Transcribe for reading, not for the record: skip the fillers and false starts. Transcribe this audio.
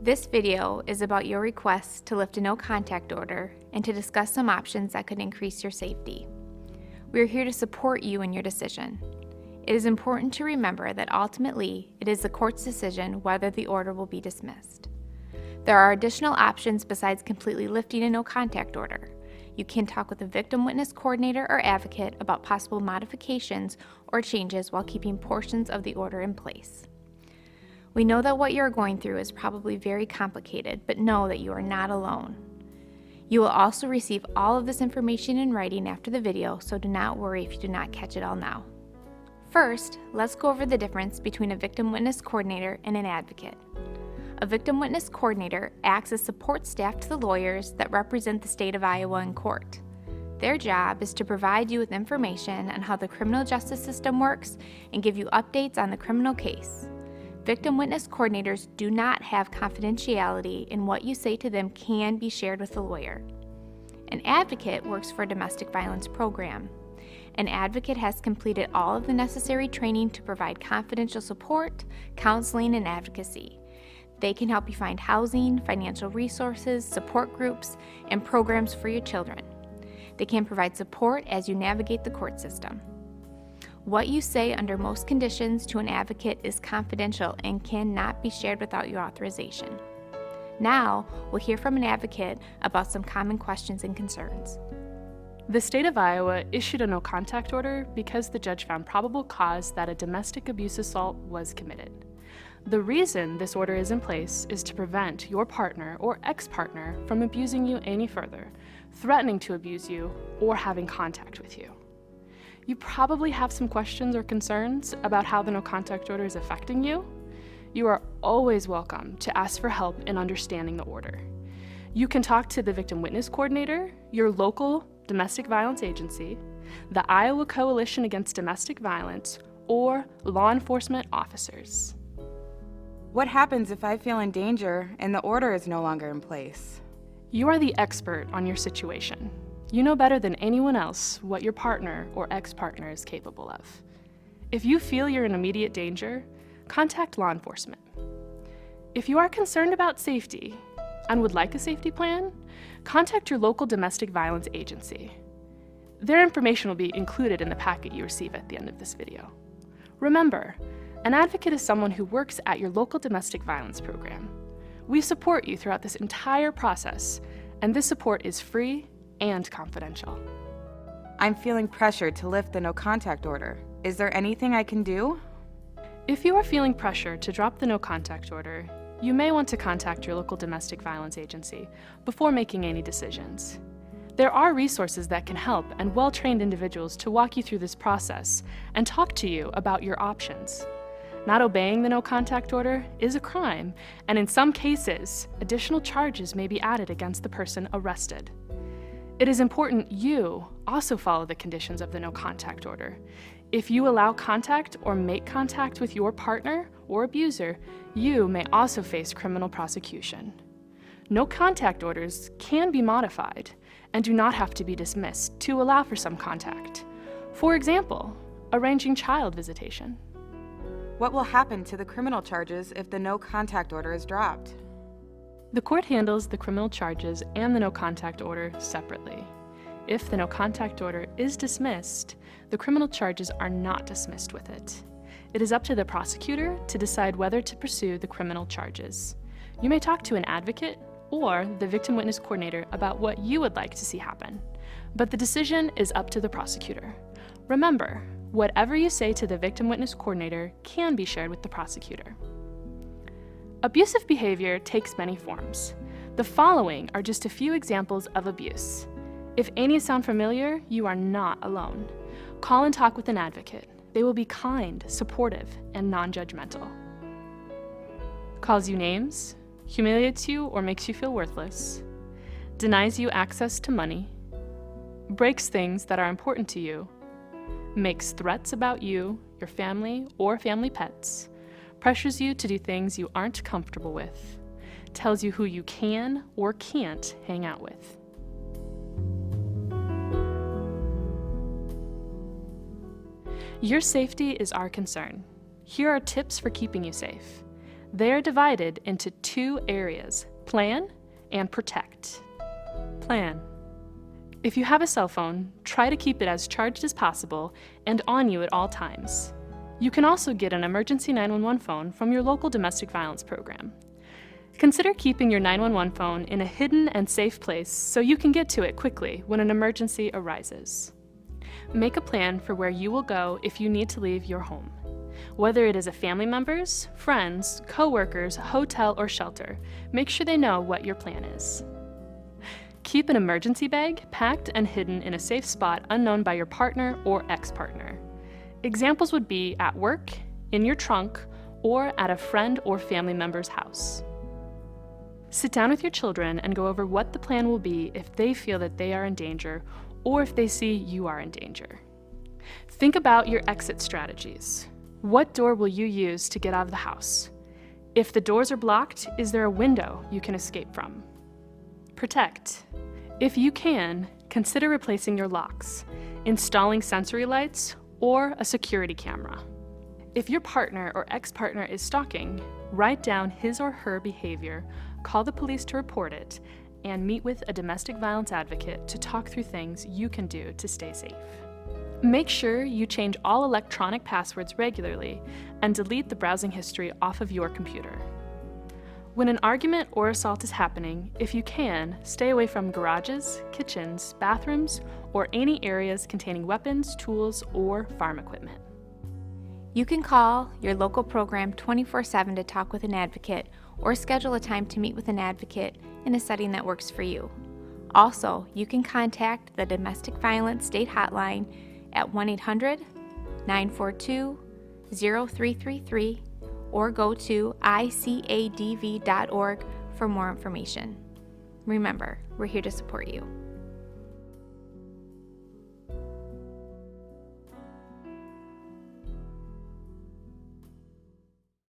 This video is about your request to lift a no-contact order and to discuss some options that could increase your safety. We are here to support you in your decision. It is important to remember that ultimately, it is the court's decision whether the order will be dismissed. There are additional options besides completely lifting a no-contact order. You can talk with a victim witness coordinator or advocate about possible modifications or changes while keeping portions of the order in place. We know that what you're going through is probably very complicated, but know that you are not alone. You will also receive all of this information in writing after the video, so do not worry if you do not catch it all now. First, let's go over the difference between a victim witness coordinator and an advocate. A victim witness coordinator acts as support staff to the lawyers that represent the state of Iowa in court. Their job is to provide you with information on how the criminal justice system works and give you updates on the criminal case. Victim witness coordinators do not have confidentiality, and what you say to them can be shared with the lawyer. An advocate works for a domestic violence program. An advocate has completed all of the necessary training to provide confidential support, counseling, and advocacy. They can help you find housing, financial resources, support groups, and programs for your children. They can provide support as you navigate the court system. What you say under most conditions to an advocate is confidential and cannot be shared without your authorization. Now, we'll hear from an advocate about some common questions and concerns. The state of Iowa issued a no-contact order because the judge found probable cause that a domestic abuse assault was committed. The reason this order is in place is to prevent your partner or ex-partner from abusing you any further, threatening to abuse you, or having contact with you. You probably have some questions or concerns about how the no-contact order is affecting you. You are always welcome to ask for help in understanding the order. You can talk to the victim witness coordinator, your local domestic violence agency, the Iowa Coalition Against Domestic Violence, or law enforcement officers. What happens if I feel in danger and the order is no longer in place? You are the expert on your situation. You know better than anyone else what your partner or ex-partner is capable of. If you feel you're in immediate danger, contact law enforcement. If you are concerned about safety and would like a safety plan, contact your local domestic violence agency. Their information will be included in the packet you receive at the end of this video. Remember, an advocate is someone who works at your local domestic violence program. We support you throughout this entire process, and this support is free and confidential. I'm feeling pressured to lift the no-contact order. Is there anything I can do? If you are feeling pressure to drop the no-contact order, you may want to contact your local domestic violence agency before making any decisions. There are resources that can help and well-trained individuals to walk you through this process and talk to you about your options. Not obeying the no-contact order is a crime, and in some cases, additional charges may be added against the person arrested. It is important you also follow the conditions of the no-contact order. If you allow contact or make contact with your partner or abuser, you may also face criminal prosecution. No-contact orders can be modified and do not have to be dismissed to allow for some contact. For example, arranging child visitation. What will happen to the criminal charges if the no-contact order is dropped? The court handles the criminal charges and the no-contact order separately. If the no-contact order is dismissed, the criminal charges are not dismissed with it. It is up to the prosecutor to decide whether to pursue the criminal charges. You may talk to an advocate or the victim witness coordinator about what you would like to see happen, but the decision is up to the prosecutor. Remember, whatever you say to the victim witness coordinator can be shared with the prosecutor. Abusive behavior takes many forms. The following are just a few examples of abuse. If any sound familiar, you are not alone. Call and talk with an advocate. They will be kind, supportive, and non-judgmental. Calls you names, humiliates you or makes you feel worthless, denies you access to money, breaks things that are important to you, makes threats about you, your family, or family pets, pressures you to do things you aren't comfortable with, tells you who you can or can't hang out with. Your safety is our concern. Here are tips for keeping you safe. They are divided into two areas: plan and protect. Plan. If you have a cell phone, try to keep it as charged as possible and on you at all times. You can also get an emergency 911 phone from your local domestic violence program. Consider keeping your 911 phone in a hidden and safe place so you can get to it quickly when an emergency arises. Make a plan for where you will go if you need to leave your home. Whether it is a family member's, friends, co-workers, hotel, or shelter, make sure they know what your plan is. Keep an emergency bag packed and hidden in a safe spot unknown by your partner or ex-partner. Examples would be at work, in your trunk, or at a friend or family member's house. Sit down with your children and go over what the plan will be if they feel that they are in danger or if they see you are in danger. Think about your exit strategies. What door will you use to get out of the house? If the doors are blocked, is there a window you can escape from? Protect. If you can, consider replacing your locks, installing sensory lights, or a security camera. If your partner or ex-partner is stalking, write down his or her behavior, call the police to report it, and meet with a domestic violence advocate to talk through things you can do to stay safe. Make sure you change all electronic passwords regularly and delete the browsing history off of your computer. When an argument or assault is happening, if you can, stay away from garages, kitchens, bathrooms, or any areas containing weapons, tools, or farm equipment. You can call your local program 24/7 to talk with an advocate or schedule a time to meet with an advocate in a setting that works for you. Also, you can contact the Domestic Violence State Hotline at 1-800-942-0333 or go to icadv.org for more information. Remember, we're here to support you.